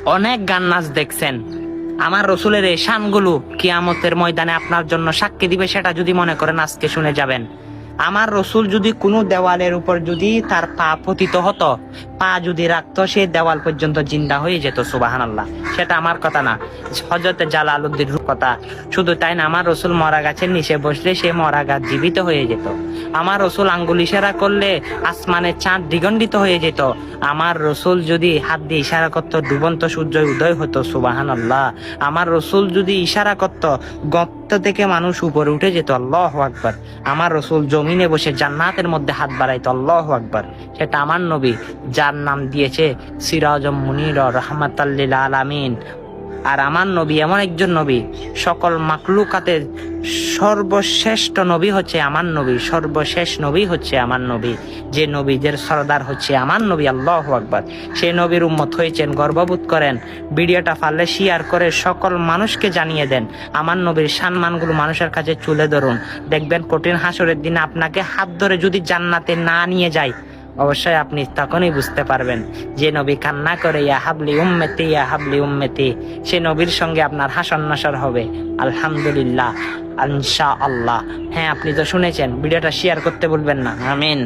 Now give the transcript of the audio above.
অনেক গান নাচ দেখছেন। আমার রসুলের এই শানগুলো কিয়ামতের ময়দানে আপনার জন্য সাক্ষী দিবে, সেটা যদি মনে করেন আজকে শুনে যাবেন। আমার রসুল যদি কোনো দেওয়ালের উপর যদি তার পা পতিত হতো, পা যদি রাখতো, সে দেওয়াল পর্যন্ত জিন্দা হয়ে যেত। সুবহানাল্লাহ। সেটা আমার কথা না, হযরতে জালালউদ্দিন কথা। শুধু তাই না, আমার রসুল মরা গাছের নিচে বসলে সে মরা গাছ জীবিত হয়ে যেত। আমার রসুল আঙ্গুল ইশারা করলে আসমানের চাঁদ দ্বিগণ্ডিত হয়ে যেত। আমার রসুল যদি হাত দিয়ে ইশারা করতো, ডুবন্ত সূর্য উদয় হতো। সুবহানাল্লাহ। আমার রসুল যদি ইশারা করতো, গর্ত থেকে মানুষ উপরে উঠে যেত। আল্লাহু আকবার। আমার রসুল জমিনে বসে জান্নাতের মধ্যে হাত বাড়াইতো। আল্লাহু আকবার। সেটা আমার নবী, যার নাম দিয়েছে সিরাজুম মুনীর, রাহমাতাল লিল আলামিন। আর আমার নবী এমন একজন নবী, সকল মাখলুকাতের সর্বশ্রেষ্ঠ নবী হচ্ছে আমার নবী, সর্বশেষ নবী হচ্ছে আমার নবী, যে নবীদের সরদার হচ্ছে আমার নবী। আল্লাহু আকবার। সেই নবীর উম্মত হয়েছেন, গর্ববোধ করেন। ভিডিওটা পারলে শেয়ার করে সকল মানুষকে জানিয়ে দেন। আমার নবীর সম্মানগুলো মানুষের কাছে তুলে ধরুন। দেখবেন কঠিন হাসরের দিনে আপনাকে হাত ধরে যদি জান্নাতে না নিয়ে যায়, অবশ্যই আপনি তখনই বুঝতে পারবেন যে নবী কান্না করে ইয়া হাবলি উম্মতি, ইয়া হাবলি উম্মতি, সে নবীর সঙ্গে আপনার হাসর নাসর হবে। আলহামদুলিল্লাহ, ইনশাআল্লাহ। হ্যাঁ, আপনি তো শুনেছেন। ভিডিওটা শেয়ার করতে ভুলবেন না। আমিন।